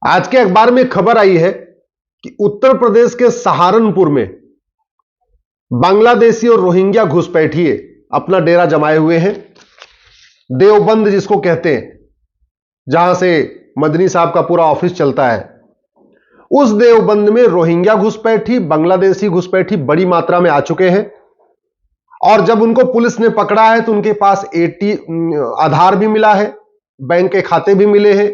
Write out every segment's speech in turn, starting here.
आज के अखबार में खबर आई है कि उत्तर प्रदेश के सहारनपुर में बांग्लादेशी और रोहिंग्या घुसपैठिए अपना डेरा जमाए हुए हैं। देवबंद जिसको कहते हैं, जहां से मदनी साहब का पूरा ऑफिस चलता है, उस देवबंद में रोहिंग्या घुसपैठी, बांग्लादेशी घुसपैठी बड़ी मात्रा में आ चुके हैं। और जब उनको पुलिस ने पकड़ा है तो उनके पास आधार भी मिला है, बैंक के खाते भी मिले हैं,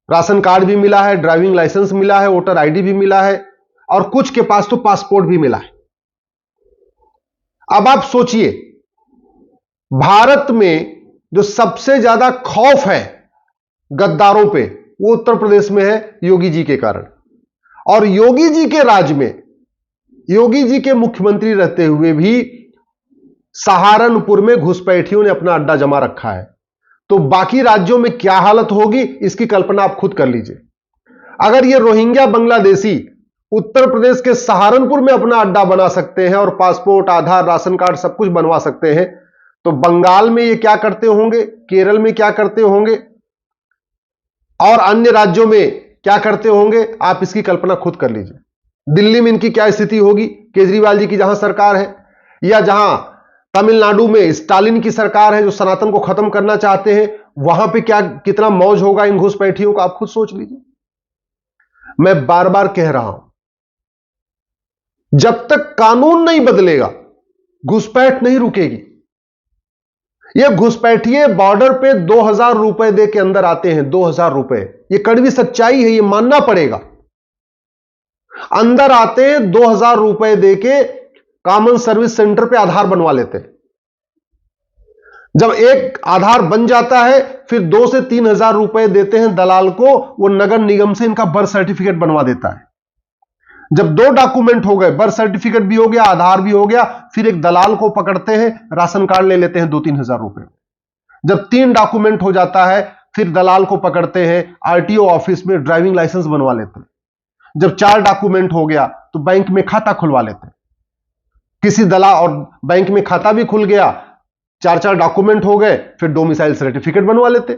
राशन कार्ड भी मिला है, ड्राइविंग लाइसेंस मिला है, वोटर आईडी भी मिला है और कुछ के पास तो पासपोर्ट भी मिला है। अब आप सोचिए, भारत में जो सबसे ज्यादा खौफ है गद्दारों पे, वो उत्तर प्रदेश में है, योगी जी के कारण। और योगी जी के राज में, योगी जी के मुख्यमंत्री रहते हुए भी सहारनपुर में घुसपैठियों ने अपना अड्डा जमा रखा है। तो बाकी राज्यों में क्या हालत होगी, इसकी कल्पना आप खुद कर लीजिए। अगर ये रोहिंग्या बांग्लादेशी उत्तर प्रदेश के सहारनपुर में अपना अड्डा बना सकते हैं और पासपोर्ट, आधार, राशन कार्ड सब कुछ बनवा सकते हैं, तो बंगाल में ये क्या करते होंगे, केरल में क्या करते होंगे और अन्य राज्यों में क्या करते होंगे, आप इसकी कल्पना खुद कर लीजिए। दिल्ली में इनकी क्या स्थिति होगी, केजरीवाल जी की जहां सरकार है, या जहां तमिलनाडु में स्टालिन की सरकार है जो सनातन को खत्म करना चाहते हैं, वहां पे क्या कितना मौज होगा इन घुसपैठियों का, आप खुद सोच लीजिए। मैं बार बार कह रहा हूं, जब तक कानून नहीं बदलेगा घुसपैठ नहीं रुकेगी। ये घुसपैठिए बॉर्डर पे 2000 रुपए दे के अंदर आते हैं, 2000 रुपए। ये कड़वी सच्चाई है, ये मानना पड़ेगा। अंदर आते हैं 2000 रुपए दे के, कॉमन सर्विस सेंटर पे आधार बनवा लेते हैं। जब एक आधार बन जाता है फिर 2 से 3000 रुपए देते हैं दलाल को, वो नगर निगम से इनका बर्थ सर्टिफिकेट बनवा देता है। जब 2 डॉक्यूमेंट हो गए, बर्थ सर्टिफिकेट भी हो गया, आधार भी हो गया, फिर एक दलाल को पकड़ते हैं, राशन कार्ड ले लेते हैं 2-3 हजार रुपए। जब 3 डॉक्यूमेंट हो जाता है फिर दलाल को पकड़ते हैं, आरटीओ ऑफिस में ड्राइविंग लाइसेंस बनवा लेते हैं। जब 4 डॉक्यूमेंट हो गया तो बैंक में खाता खुलवा लेते हैं किसी दलाल, और बैंक में खाता भी खुल गया, 4-4 डॉक्यूमेंट हो गए, फिर डोमिसाइल सर्टिफिकेट बनवा लेते।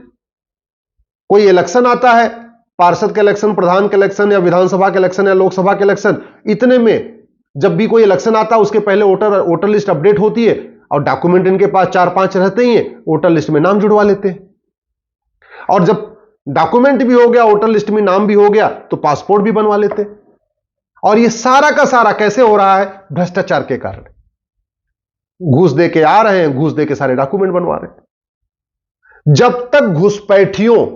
कोई इलेक्शन आता है, पार्षद के इलेक्शन, प्रधान के इलेक्शन, या विधानसभा के इलेक्शन, या लोकसभा के इलेक्शन, इतने में जब भी कोई इलेक्शन आता है उसके पहले वोटर लिस्ट अपडेट होती है और डॉक्यूमेंट इनके पास 4-5 रहते ही हैं, वोटर लिस्ट में नाम जुड़वा लेते हैं। और जब डॉक्यूमेंट भी हो गया, वोटर लिस्ट में नाम भी हो गया, तो पासपोर्ट भी बनवा लेते हैं। और ये सारा का सारा कैसे हो रहा है, भ्रष्टाचार के कारण। घूस दे के आ रहे हैं, घूस दे के सारे डॉक्यूमेंट बनवा रहे हैं। जब तक घुसपैठियों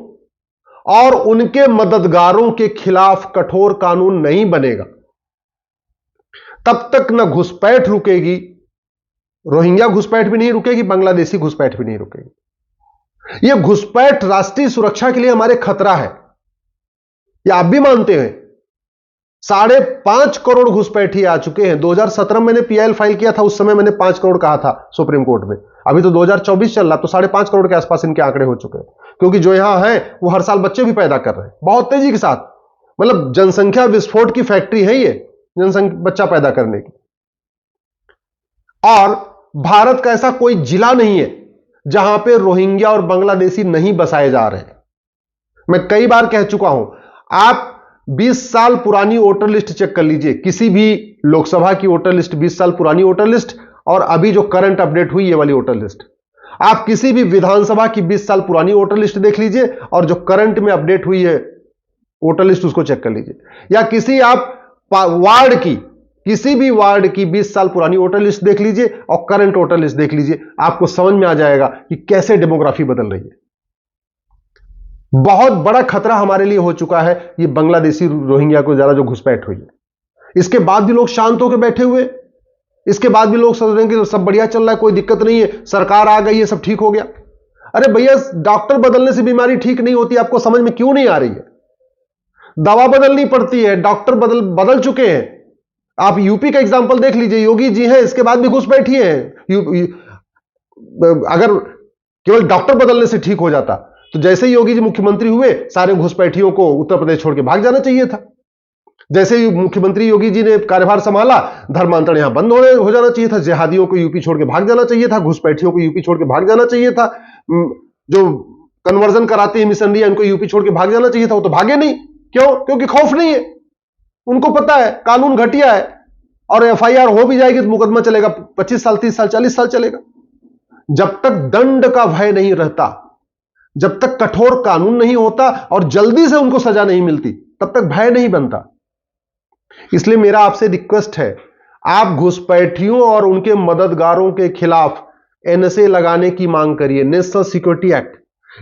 और उनके मददगारों के खिलाफ कठोर कानून नहीं बनेगा, तब तक न घुसपैठ रुकेगी, रोहिंग्या घुसपैठ भी नहीं रुकेगी, बांग्लादेशी घुसपैठ भी नहीं रुकेगी। यह घुसपैठ राष्ट्रीय सुरक्षा के लिए हमारे खतरा है, यह आप भी मानते हैं। 5.5 करोड़ घुसपैठी आ चुके हैं। 2017 में मैंने पीआईएल फाइल किया था, उस समय मैंने 5 करोड़ कहा था सुप्रीम कोर्ट में। अभी तो 2024 चल रहा, तो 5.5 करोड़ के आसपास इनके आंकड़े हो चुके हैं। क्योंकि जो यहां है वो हर साल बच्चे भी पैदा कर रहे हैं बहुत तेजी के साथ। मतलब जनसंख्या विस्फोट की फैक्ट्री है ये, जनसंख्या बच्चा पैदा करने की। और भारत का ऐसा कोई जिला नहीं है जहां पे रोहिंग्या और बांग्लादेशी नहीं बसाए जा रहे हैं। मैं कई बार कह चुका हूं, आप 20 साल पुरानी वोटर लिस्ट चेक कर लीजिए, किसी भी लोकसभा की वोटर लिस्ट, 20 साल पुरानी वोटर लिस्ट, और अभी जो करंट अपडेट हुई ये वाली वोटर लिस्ट। आप किसी भी विधानसभा की 20 साल पुरानी वोटर लिस्ट देख लीजिए और जो करंट में अपडेट हुई है वोटर लिस्ट उसको चेक कर लीजिए। या किसी आप वार्ड की, किसी भी वार्ड की 20 साल पुरानी वोटर लिस्ट देख लीजिए और करंट वोटर लिस्ट देख लीजिए, आपको समझ में आ जाएगा कि कैसे डेमोग्राफी बदल रही है। बहुत बड़ा खतरा हमारे लिए हो चुका है ये बांग्लादेशी रोहिंग्या को ज्यादा जो घुसपैठ हुई है। इसके बाद भी लोग शांत होकर बैठे हुए, इसके बाद भी लोग सोच रहे हैं कि सब बढ़िया चल रहा है, कोई दिक्कत नहीं है, सरकार आ गई है, सब ठीक हो गया। अरे भैया, डॉक्टर बदलने से बीमारी ठीक नहीं होती, आपको समझ में क्यों नहीं आ रही है? दवा बदलनी पड़ती है, डॉक्टर बदल चुके हैं। आप यूपी का एग्जांपल देख लीजिए, योगी जी हैं, इसके बाद भी घुसपैठी हैं। अगर केवल डॉक्टर बदलने से ठीक हो जाता तो जैसे ही योगी जी मुख्यमंत्री हुए, सारे घुसपैठियों को उत्तर प्रदेश छोड़ के भाग जाना चाहिए था। जैसे ही मुख्यमंत्री योगी जी ने कार्यभार संभाला, धर्मांतरण यहां बंद हो जाना चाहिए था, जिहादियों को यूपी छोड़ के भाग जाना चाहिए था, घुसपैठियों को यूपी छोड़ के भाग जाना चाहिए था, जो कन्वर्जन कराते हैं मिशनरी, इनको यूपी छोड़ के भाग जाना चाहिए था, वो तो भागे नहीं। क्यों? क्योंकि खौफ नहीं है, उनको पता है कानून घटिया है और एफआईआर हो भी जाएगी तो मुकदमा चलेगा 25 साल, 30 साल, 40 साल चलेगा। जब तक दंड का भय नहीं रहता, जब तक कठोर कानून नहीं होता और जल्दी से उनको सजा नहीं मिलती, तब तक भय नहीं बनता। इसलिए मेरा आपसे रिक्वेस्ट है, आप घुसपैठियों और उनके मददगारों के खिलाफ एनएसए लगाने की मांग करिए, नेशनल सिक्योरिटी एक्ट।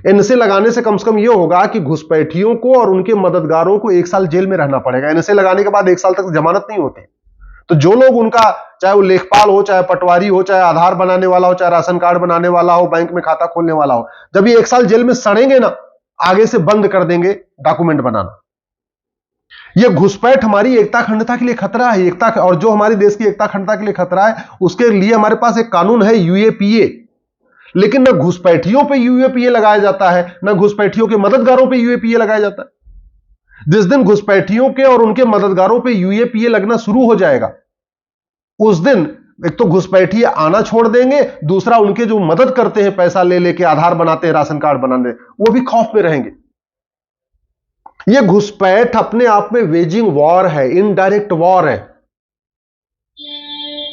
एनएसए लगाने से कम यह होगा कि घुसपैठियों को और उनके मददगारों को 1 साल जेल में रहना पड़ेगा। एनएसए लगाने के बाद 1 साल तक जमानत नहीं होती। तो जो लोग उनका, चाहे वो लेखपाल हो, चाहे पटवारी हो, चाहे आधार बनाने वाला हो, चाहे राशन कार्ड बनाने वाला हो, बैंक में खाता खोलने वाला हो, जब ये 1 साल जेल में सड़ेंगे ना, आगे से बंद कर देंगे डॉक्यूमेंट बनाना। यह घुसपैठ हमारी एकता अखंडता के लिए खतरा है, एकता, और जो हमारे देश की एकता अखंडता के लिए खतरा है, उसके लिए हमारे पास एक कानून है यूएपीए। लेकिन न घुसपैठियों पे यूएपीए लगाया जाता है, न घुसपैठियों के मददगारों पे यूएपीए लगाया जाता है। जिस दिन घुसपैठियों के और उनके मददगारों पे यूएपीए लगना शुरू हो जाएगा, उस दिन एक तो घुसपैठी आना छोड़ देंगे, दूसरा उनके जो मदद करते हैं, पैसा ले लेके आधार बनाते हैं, राशन कार्ड बनाने, वो भी खौफ में रहेंगे। यह घुसपैठ अपने आप में वेजिंग वॉर है, इनडायरेक्ट वॉर है।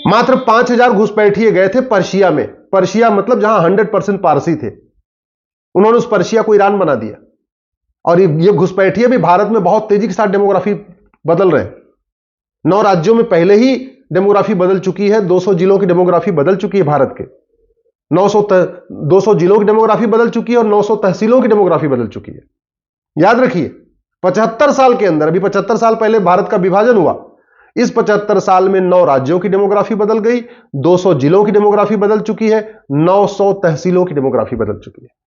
मात्र 5000 घुसपैठिए गए थे पर्शिया में। पर्शिया मतलब जहां 100% पारसी थे, उन्होंने उस पर्शिया को ईरान बना दिया। और ये घुसपैठिए भी भारत में बहुत तेजी के साथ डेमोग्राफी बदल रहे हैं। 9 राज्यों में पहले ही डेमोग्राफी बदल चुकी है, 200 जिलों की डेमोग्राफी बदल चुकी है भारत के। 200 जिलों की डेमोग्राफी बदल चुकी है और 900 तहसीलों की डेमोग्राफी बदल चुकी है। याद रखिए, 75 साल के अंदर, अभी 75 साल पहले भारत का विभाजन हुआ, इस 75 साल में 9 राज्यों की डेमोग्राफी बदल गई, 200 जिलों की डेमोग्राफी बदल चुकी है, 900 तहसीलों की डेमोग्राफी बदल चुकी है।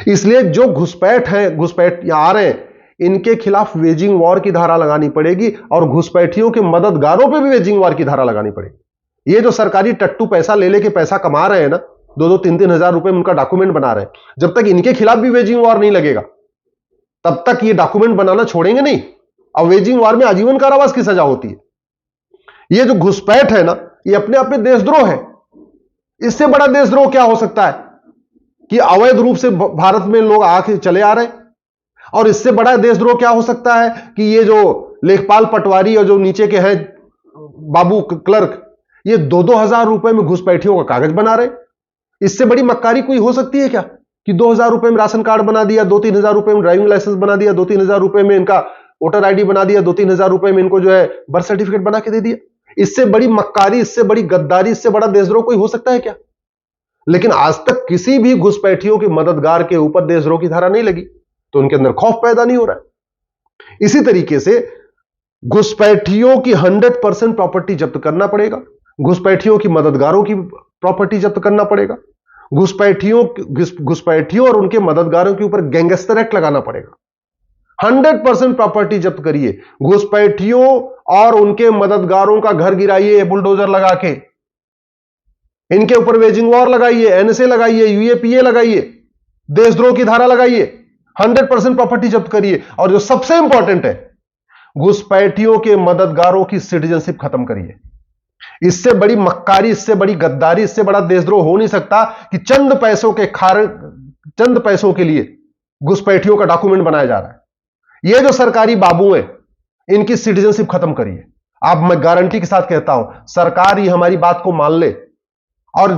इसलिए जो घुसपैठ है, घुसपैठ आ रहे हैं, इनके खिलाफ वेजिंग वॉर की धारा लगानी पड़ेगी और घुसपैठियों के मददगारों पे भी वेजिंग वॉर की धारा लगानी पड़ेगी। ये जो सरकारी टट्टू पैसा ले लेके पैसा कमा रहे हैं ना, 2-2, 3-3 हजार रुपए में उनका डॉक्यूमेंट बना रहे हैं, जब तक इनके खिलाफ भी वेजिंग वॉर नहीं लगेगा, तब तक ये डॉक्यूमेंट बनाना छोड़ेंगे नहीं। और वेजिंग वॉर में आजीवन कारावास की सजा होती है। ये जो घुसपैठ है ना, ये अपने आप में देशद्रोह है। इससे बड़ा देशद्रोह क्या हो सकता है कि अवैध रूप से भारत में लोग आके चले आ रहे हैं। और इससे बड़ा देशद्रोह क्या हो सकता है कि ये जो लेखपाल, पटवारी और जो नीचे के हैं बाबू क्लर्क, ये 2-2 हजार रुपए में घुसपैठियों का कागज बना रहे। इससे बड़ी मक्कारी कोई हो सकती है क्या कि 2,000 रुपए में राशन कार्ड बना दिया, 2-3 हजार रुपए में ड्राइविंग लाइसेंस बना दिया, 2-3 हजार रुपए में इनका वोटर आईडी बना दिया, 2-3 हजार रुपए में इनको जो है बर्थ सर्टिफिकेट बना के दे दिया। इससे बड़ी मक्कारी, इससे बड़ी गद्दारी, इससे बड़ा देशद्रोह कोई हो सकता है क्या? लेकिन आज तक किसी भी घुसपैठियों के मददगार के ऊपर देशद्रोह की धारा नहीं लगी, तो उनके अंदर खौफ पैदा नहीं हो रहा है। इसी तरीके से घुसपैठियों की 100% प्रॉपर्टी जब्त करना पड़ेगा, घुसपैठियों की मददगारों की प्रॉपर्टी जब्त करना पड़ेगा, घुसपैठियों और उनके मददगारों के ऊपर गैंगस्टर एक्ट लगाना पड़ेगा। 100% प्रॉपर्टी जब्त करिए, घुसपैठियों और उनके मददगारों का घर गिराइए बुलडोजर लगा के, इनके ऊपर वेजिंग वॉर लगाइए, एनएसए लगाइए, यूएपीए लगाइए, देशद्रोह की धारा लगाइए, 100% प्रॉपर्टी जब्त करिए। और जो सबसे इंपॉर्टेंट है, घुसपैठियों के मददगारों की सिटीजनशिप खत्म करिए। इससे बड़ी मक्कारी, इससे बड़ी गद्दारी, इससे बड़ा देशद्रोह हो नहीं सकता कि चंद पैसों के लिए घुसपैठियों का डॉक्यूमेंट बनाया जा रहा है। ये जो सरकारी बाबू हैं, इनकी सिटीजनशिप खत्म करिए। आप, मैं गारंटी के साथ कहता हूं, सरकार ही हमारी बात को मान ले और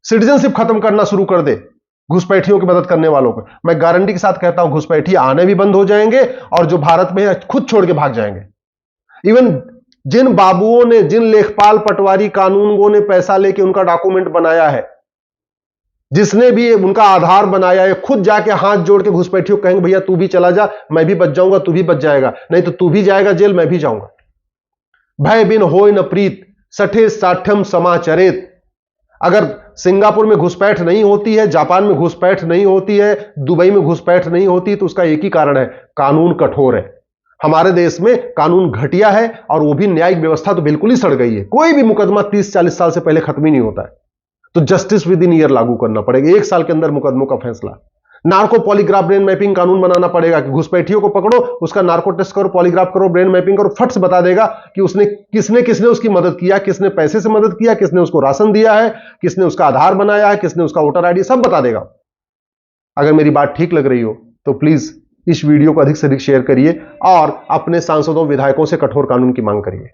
सिटीजनशिप खत्म करना शुरू कर दे घुसपैठियों की मदद करने वालों को, मैं गारंटी के साथ कहता हूं घुसपैठी आने भी बंद हो जाएंगे और जो भारत में है खुद छोड़ के भाग जाएंगे। इवन जिन बाबुओं ने, जिन लेखपाल, पटवारी, कानूनगों ने पैसा लेके उनका डॉक्यूमेंट बनाया है, जिसने भी उनका आधार बनाया है, खुद जाके हाथ जोड़ के घुसपैठियों कहेंगे भैया तू भी चला जा, मैं भी बच जाऊंगा, तू भी बच जाएगा, नहीं तो तू भी जाएगा जेल, मैं भी जाऊंगा। भय बिन होय न प्रीत, सठे साठ्यम समाचरेत। अगर सिंगापुर में घुसपैठ नहीं होती है, जापान में घुसपैठ नहीं होती है, दुबई में घुसपैठ नहीं होती, तो उसका एक ही कारण है, कानून कठोर है। हमारे देश में कानून घटिया है और वो भी न्यायिक व्यवस्था तो बिल्कुल ही सड़ गई है। कोई भी मुकदमा 30-40 साल से पहले खत्म ही नहीं होता है, तो जस्टिस विद इन ईयर लागू करना पड़ेगा, 1 साल के अंदर मुकदमों का फैसला। नार्को पॉलीग्राफ ब्रेन मैपिंग कानून बनाना पड़ेगा कि घुसपैठियों को पकड़ो, उसका नार्को टेस्ट करो, पॉलीग्राफ करो, ब्रेन मैपिंग करो, फट से बता देगा कि उसने किसने उसकी मदद किया, किसने पैसे से मदद किया, किसने उसको राशन दिया है, किसने उसका आधार बनाया है, किसने उसका वोटर आईडी, सब बता देगा। अगर मेरी बात ठीक लग रही हो तो प्लीज इस वीडियो को अधिक से अधिक शेयर करिए और अपने सांसदों विधायकों से कठोर कानून की मांग करिए।